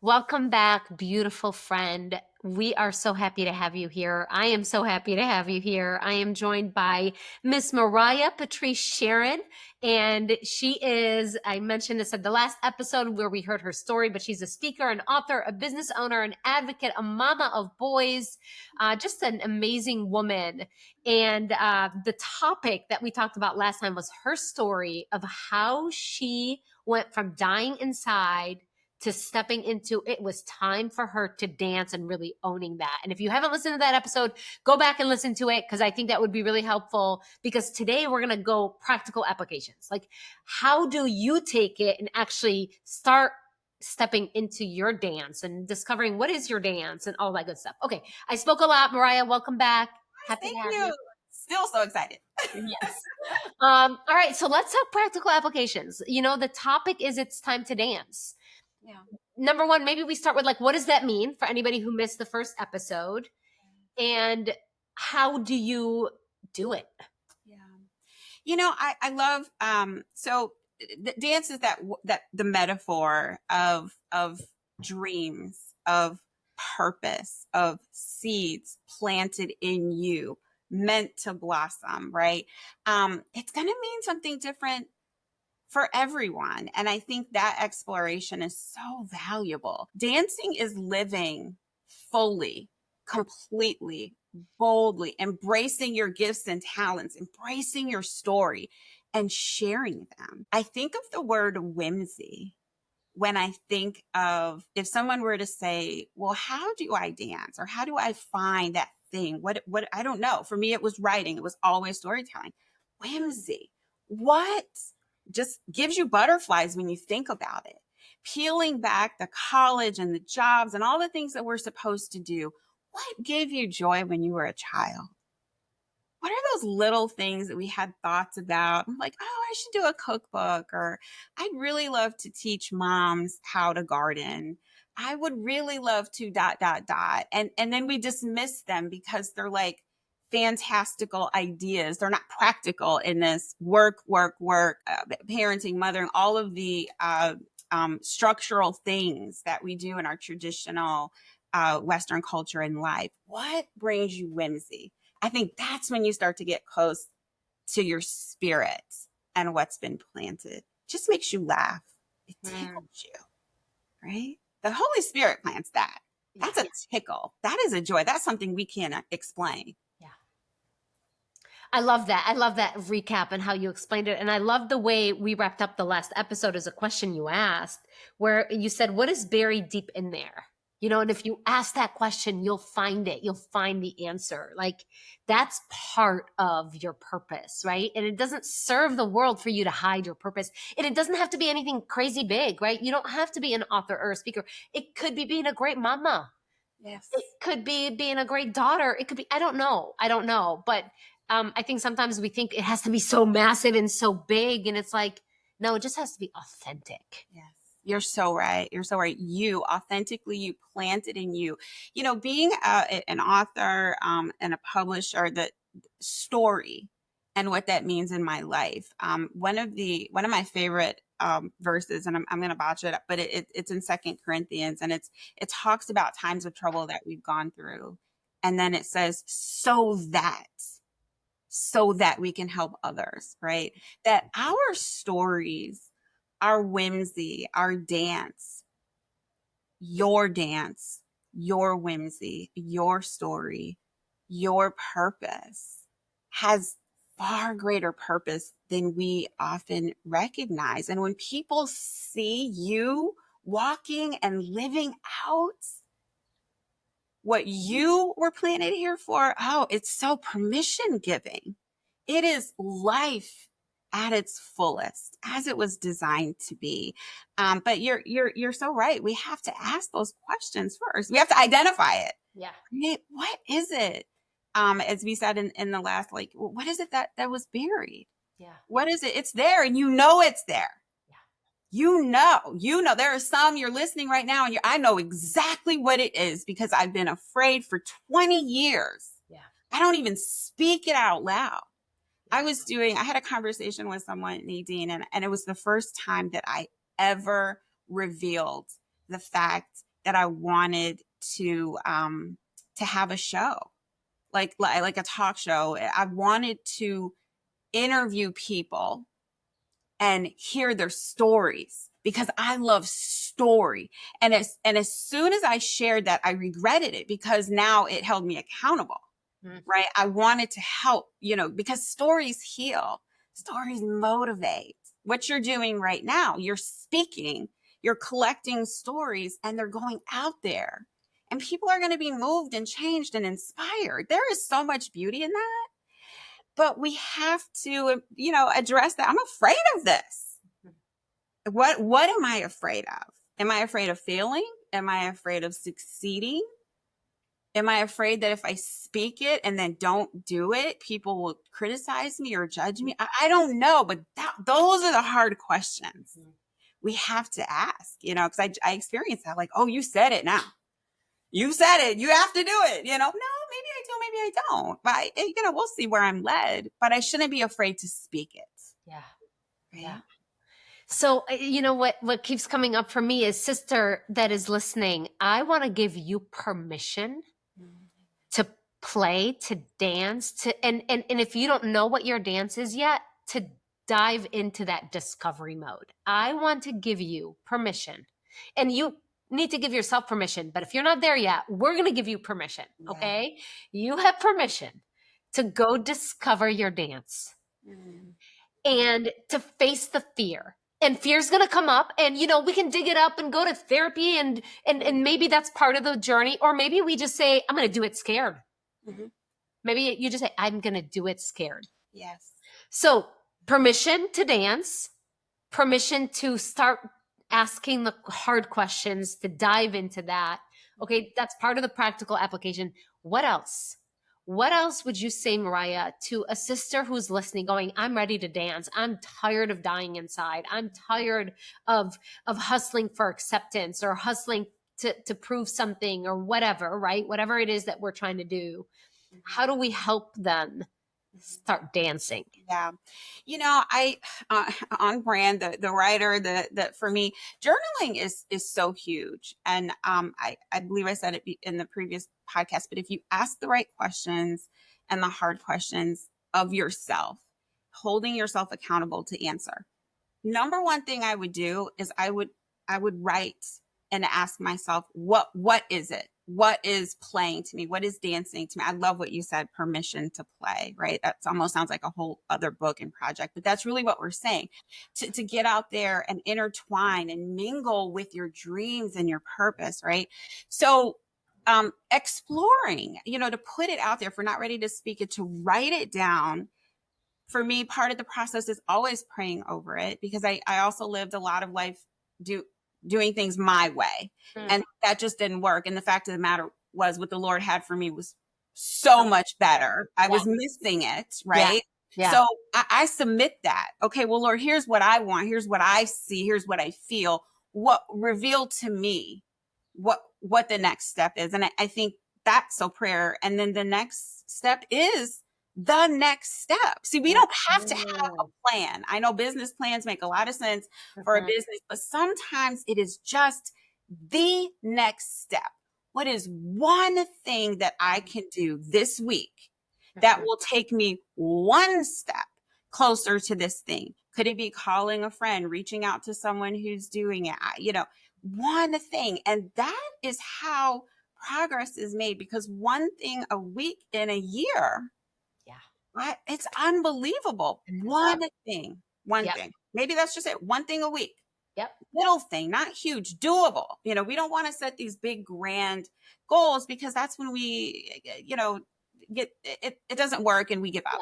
Welcome back, beautiful friend. We are so happy to have you here. I am so happy to have you here. I am joined by Miss Marya Sherron, and she is, I mentioned this at the last episode where we heard her story, but she's a speaker, an author, a business owner, an advocate, a mama of boys, just an amazing woman. And the topic that we talked about last time was her story of how she went from dying inside to stepping into it was time for her to dance and really owning that. And if you haven't listened to that episode, go back and listen to it because I think that would be really helpful because today we're going to go practical applications. Like, how do you take it and actually start stepping into your dance and discovering what is your dance and all that good stuff? Okay, I spoke a lot. Marya, welcome back. Happy Thank to have you. you. Still so excited. Yes. All right, so let's talk practical applications. The topic is it's time to dance. Yeah. Number one, maybe we start with like, what does that mean for anybody who missed the first episode? And how do you do it? Yeah. I love so dance is that the metaphor of dreams, of purpose, of seeds planted in you, meant to blossom, right? It's gonna mean something different for everyone. And I think that exploration is so valuable. Dancing is living fully, completely, boldly, embracing your gifts and talents, embracing your story and sharing them. I think of the word whimsy when I think of if someone were to say, well, how do I dance? Or how do I find that thing? What I don't know. For me, it was writing. It was always storytelling. Whimsy. What just gives you butterflies when you think about it? Peeling back the college and the jobs and all the things that we're supposed to do. What gave you joy when you were a child? What are those little things that we had thoughts about? I'm like, oh, I should do a cookbook, or I'd really love to teach moms how to garden. I would really love to dot dot dot. And then we dismiss them because they're like fantastical ideas. They're not practical in this work, parenting, mothering, all of the structural things that we do in our traditional Western culture and life. What brings you whimsy? I think that's when you start to get close to your spirit and what's been planted. Just makes you laugh. It Mm, tickles you, right? The Holy Spirit plants that. yeah, That's a tickle. That is a joy. That's something we can't explain. yeah. I love that. I love that recap and how you explained it. And I love the way we wrapped up the last episode as a question you asked, where you said, what is buried deep in there? And if you ask that question, you'll find it. You'll find the answer. Like that's part of your purpose, right? And it doesn't serve the world for you to hide your purpose. And it doesn't have to be anything crazy big, right? You don't have to be an author or a speaker. It could be being a great mama. Yes. It could be being a great daughter. It could be, I don't know. I don't know. But I think sometimes we think it has to be so massive and so big. And it's like, no, it just has to be authentic. Yes. You're so right. You're so right. You authentically, you planted in you. Being an author and a publisher, the story and what that means in my life. One of my favorite verses, and I'm going to botch it up, but it's in Second Corinthians, and it talks about times of trouble that we've gone through, and then it says, so that we can help others, right? That our stories, our whimsy, our dance, your whimsy, your story, your purpose has far greater purpose than we often recognize. And when people see you walking and living out what you were planted here for, oh, it's so permission giving. It is life at its fullest, as it was designed to be. But you're so right. We have to ask those questions first. We have to identify it. Yeah. Right? What is it? As we said in the last, like, what is it that was buried? Yeah. What is it? It's there, and you know it's there. Yeah. There are some you're listening right now, and I know exactly what it is because I've been afraid for 20 years. Yeah. I don't even speak it out loud. I had a conversation with someone, Nadine, and it was the first time that I ever revealed the fact that I wanted to have a show, like a talk show. I wanted to interview people and hear their stories because I love story. And as soon as I shared that, I regretted it because now it held me accountable. Mm. Right? I wanted to help, because stories heal, stories motivate. What you're doing right now, you're speaking, you're collecting stories, and they're going out there. And people are going to be moved and changed and inspired. There is so much beauty in that. But we have to, address that. I'm afraid of this. What am I afraid of? Am I afraid of failing? Am I afraid of succeeding? Am I afraid that if I speak it and then don't do it, people will criticize me or judge me? I don't know, but those are the hard questions we have to ask, because I experienced that. Like, oh, you said it now. You said it. You have to do it. No, maybe I do, maybe I don't. But, we'll see where I'm led. But I shouldn't be afraid to speak it. Yeah. Right? Yeah. So, what keeps coming up for me is, sister that is listening, I want to give you permission to play, to dance, and if you don't know what your dance is yet, to dive into that discovery mode. I want to give you permission. And you need to give yourself permission, but if you're not there yet, we're going to give you permission, okay? You have permission to go discover your dance and to face the fear. And fear's going to come up, and we can dig it up and go to therapy, and maybe that's part of the journey, or maybe we just say, I'm going to do it scared. Maybe you just say, I'm going to do it scared. Yes. So permission to dance, permission to start asking the hard questions, to dive into that. Okay, that's part of the practical application. What else? What else would you say, Marya, to a sister who's listening going, I'm ready to dance. I'm tired of dying inside. I'm tired of hustling for acceptance or hustling to prove something or whatever, right? Whatever it is that we're trying to do. How do we help them start dancing? Yeah. I on brand, the writer, the for me, journaling is so huge. And I believe I said it in the previous podcast, but if you ask the right questions and the hard questions of yourself, holding yourself accountable to answer. Number one thing I would do is I would write and ask myself, what is it? What is playing to me? What is dancing to me? I love what you said, permission to play, right? That almost sounds like a whole other book and project, but that's really what we're saying. To get out there and intertwine and mingle with your dreams and your purpose, right? So exploring, to put it out there, if we're not ready to speak it, to write it down. For me, part of the process is always praying over it, because I also lived a lot of life doing things my way. And that just didn't work. And the fact of the matter was, what the Lord had for me was so much better. I was missing it, right? Yeah. So I submit that. Okay, well, Lord, here's what I want. Here's what I see. Here's what I feel. What reveal to me what the next step is. And I think that's so prayer. And then the next step is the next step. See, we don't have to have a plan. I know business plans make a lot of sense for a business, but sometimes it is just the next step. What is one thing that I can do this week that will take me one step closer to this thing? Could it be calling a friend, reaching out to someone who's doing it? One thing. And that is how progress is made, because one thing a week in a year, it's unbelievable. One thing. Maybe that's just it. One thing a week. Yep. Little thing, not huge, doable. We don't want to set these big grand goals, because that's when we, get it doesn't work and we give up.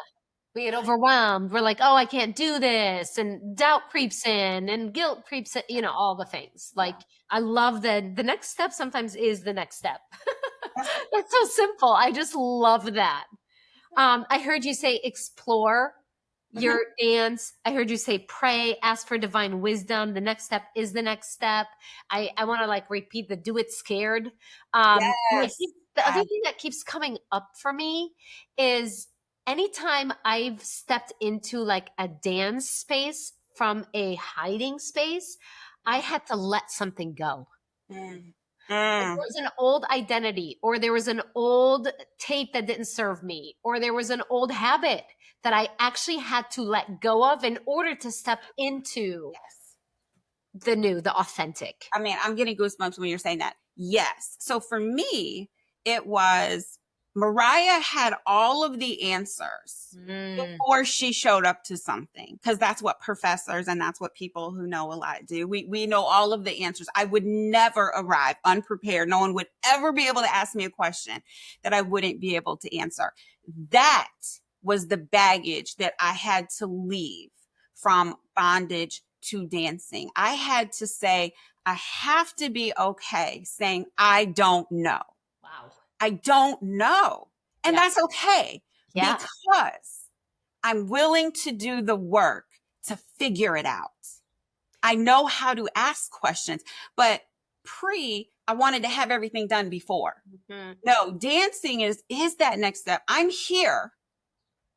We get overwhelmed. We're like, oh, I can't do this. And doubt creeps in and guilt creeps in, all the things. Like, I love that the next step sometimes is the next step. That's so simple. I just love that. I heard you say explore your dance. I heard you say pray, ask for divine wisdom. The next step is the next step. I want to repeat the do it scared. Yes. The other thing that keeps coming up for me is anytime I've stepped into a dance space from a hiding space, I had to let something go. There Mm. was an old identity, or there was an old tape that didn't serve me, or there was an old habit that I actually had to let go of in order to step into Yes. the new, the authentic. I mean, I'm getting goosebumps when you're saying that. Yes. So for me, it was Marya had all of the answers Mm, before she showed up to something, because that's what professors and that's what people who know a lot do. We know all of the answers. I would never arrive unprepared. No one would ever be able to ask me a question that I wouldn't be able to answer. That was the baggage that I had to leave from bondage to dancing. I had to say, I have to be okay saying, I don't know. wow. I don't know. And Yeah. that's okay, Yeah. because I'm willing to do the work to figure it out. I know how to ask questions, but I wanted to have everything done before. Mhm. No, dancing is that next step. I'm here.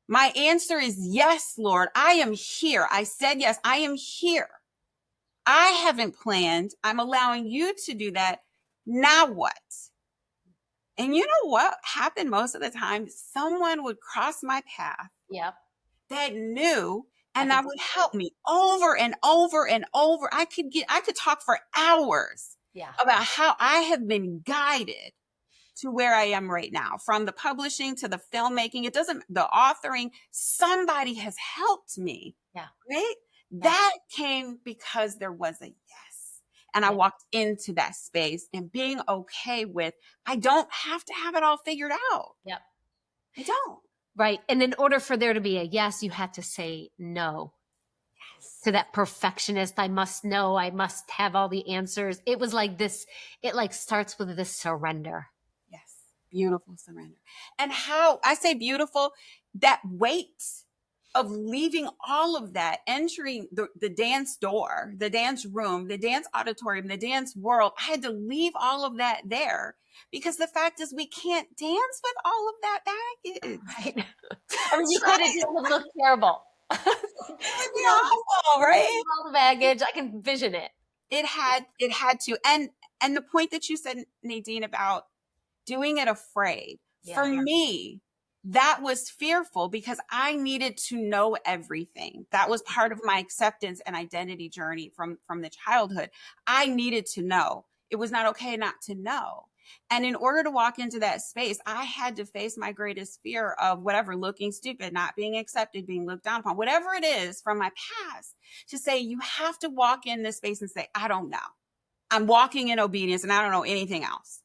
My answer is yes, Lord. I am here. I said yes. I am here. I haven't planned. I'm allowing you to do that. Now what? And you know what happened most of the time? Someone would cross my path Yep. that knew, I and can that see would it. help me over and over and over. I could talk for hours Yeah. about how I have been guided to where I am right now, from the publishing to the filmmaking. It doesn't, the authoring, somebody has helped me, Yeah. right? Yeah. That came because there was a yes. And I Yeah. walked into that space and being okay with, I don't have to have it all figured out. Yep. I don't. Right. And in order for there to be a yes, you had to say no Yes. to that perfectionist. I must know. I must have all the answers. It was like this, it like starts with this surrender. Yes. Beautiful surrender. And how I say beautiful, that weight of leaving all of that, entering the dance door, the dance room, the dance auditorium, the dance world. I had to leave all of that there, because the fact is we can't dance with all of that baggage. Right. I mean, you could, it just would look terrible. It would be You know, awful, right? all the baggage. I can vision it. It had to. And the point that you said, Nadine, about doing it afraid. For Yeah. me, that was fearful because I needed to know everything. That was part of my acceptance and identity journey from the childhood. I needed to know. It was not okay not to know. And in order to walk into that space, I had to face my greatest fear of whatever, looking stupid, not being accepted, being looked down upon, whatever it is from my past, to say, you have to walk in this space and say, I don't know. I'm walking in obedience and I don't know anything else.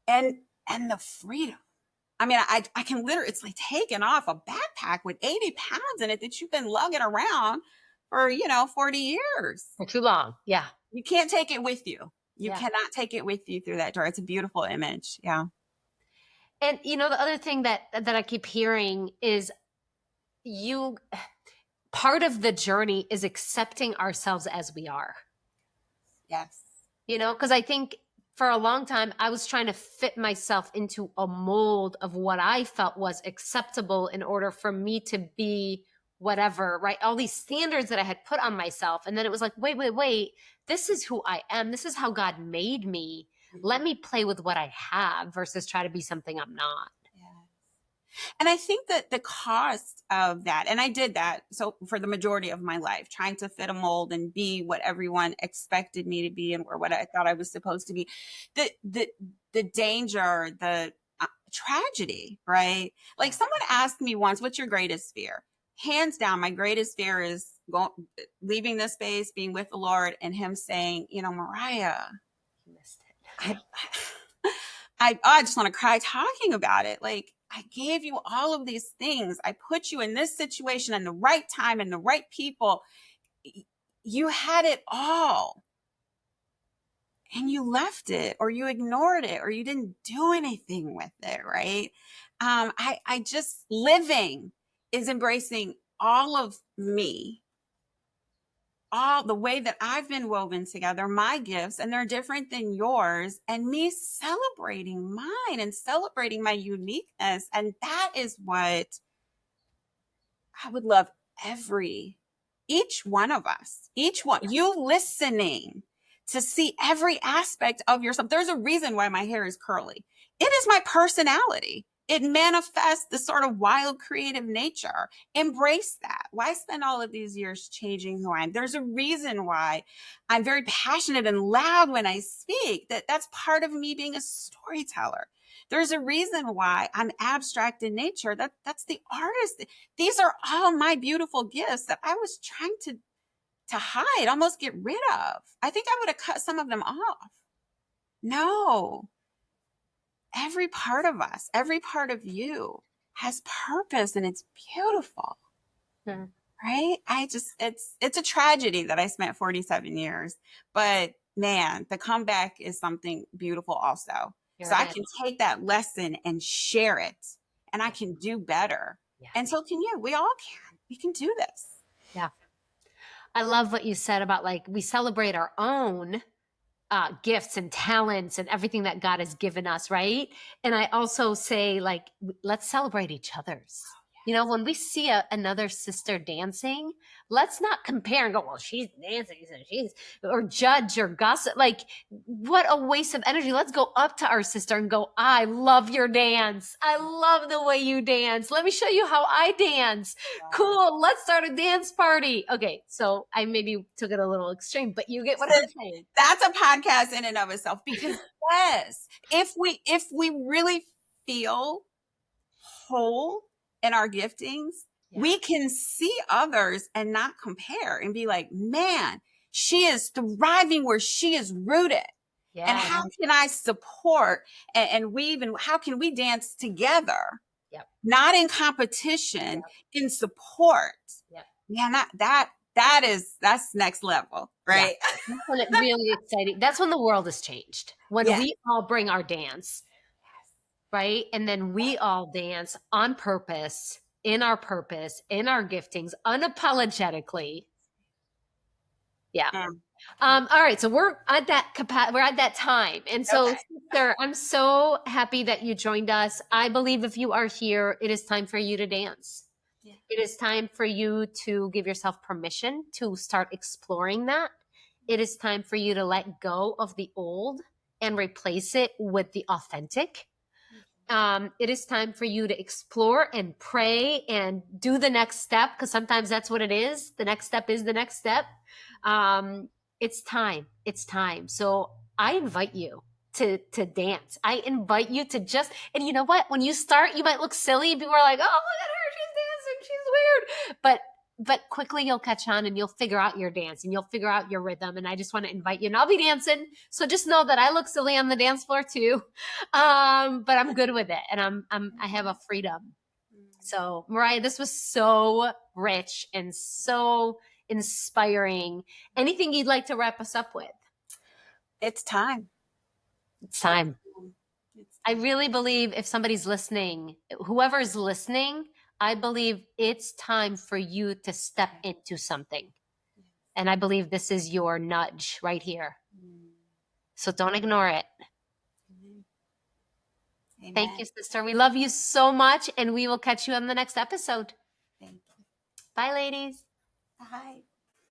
And the freedom. I mean, I can literally, it's like taking off a backpack with 80 pounds in it that you've been lugging around for, 40 years. For too long. Yeah. You can't take it with you. You Yeah. cannot take it with you through that door. It's a beautiful image. Yeah. And the other thing that I keep hearing is you part of the journey is accepting ourselves as we are. Yes. Because I think for a long time I was trying to fit myself into a mold of what I felt was acceptable in order for me to be whatever, right? All these standards that I had put on myself. And then it was like, wait, this is who I am. This is how God made me. Let me play with what I have versus try to be something I'm not. And I think that the cost of that, and I did that. So for the majority of my life, trying to fit a mold and be what everyone expected me to be and or what I thought I was supposed to be, the danger, the tragedy, right? Like someone asked me once, what's your greatest fear? Hands down, my greatest fear is leaving this space, being with the Lord, and Him saying, Marya, You missed I, I just want to cry talking about it. Like, I gave you all of these things. I put you in this situation in the right time and the right people. You had it all. And you left it, or you ignored it, or you didn't do anything with it, right? I just living is embracing all of me, all the way that I've been woven together, my gifts, and they're different than yours, and me celebrating mine and celebrating my uniqueness. And that is what I would love each one of us, each one, you listening to see every aspect of yourself. There's a reason why my hair is curly. It is my personality. It manifests the sort of wild creative nature. Embrace that. Why spend all of these years changing who I am? There's a reason why I'm very passionate and loud when I speak. That's part of me being a storyteller. There's a reason why I'm abstract in nature. That's the artist. These are all my beautiful gifts that I was trying to hide, almost get rid of. I think I would have cut some of them off. No, every part of us, every part of you has purpose, and it's beautiful. Yeah. Right? It's a tragedy that I spent 47 years, but man, the comeback is something beautiful also. Here So it I is. can take that lesson and share it, and I can do better. Yeah. And so can you. We all can. We can do this. Yeah. I love what you said about like we celebrate our own gifts and talents and everything that God has given us, right? And I also say, like, let's celebrate each other's. You know, when we see another sister dancing, let's not compare and go, well, she's dancing, so she's, or judge or gossip. Like, what a waste of energy. Let's go up to our sister and go, I love your dance. I love the way you dance. Let me show you how I dance. Cool. Let's start a dance party. Okay. So I maybe took it a little extreme, but you get what I'm saying. That's a podcast in and of itself, because yes, if we really feel whole in our giftings, we can see others and not compare and be like, man, she is thriving where she is rooted. Yeah. And how can I support and weave, and how can we dance together? Yep. Not in competition, in support. Yep. Yeah, that's next level, right? Yeah. That's when it really exciting. That's when the world has changed. When we all bring our dance, right? And then we all dance on purpose, in our giftings, unapologetically. Yeah. All right. So we're at that time. And so, sister, I'm so happy that you joined us. I believe if you are here, it is time for you to dance. Yeah. It is time for you to give yourself permission to start exploring that. It is time for you to let go of the old and replace it with the authentic. It is time for you to explore and pray and do the next step, because sometimes that's what it is. The next step is the next step. It's time. It's time. So I invite you to dance. I invite you to just, and you know what? When you start, you might look silly. People are like, oh, look at her. She's dancing. She's weird. But quickly you'll catch on and you'll figure out your dance and you'll figure out your rhythm. And I just want to invite you, and I'll be dancing. So just know that I look silly on the dance floor too. But I'm good with it. And I have a freedom. So Marya, this was so rich and so inspiring. Anything you'd like to wrap us up with? It's time. It's time. I really believe if somebody's listening, whoever's listening, I believe it's time for you to step into something. And I believe this is your nudge right here. So don't ignore it. Amen. Thank you, sister. We love you so much, and we will catch you on the next episode. Thank you. Bye, ladies. Bye.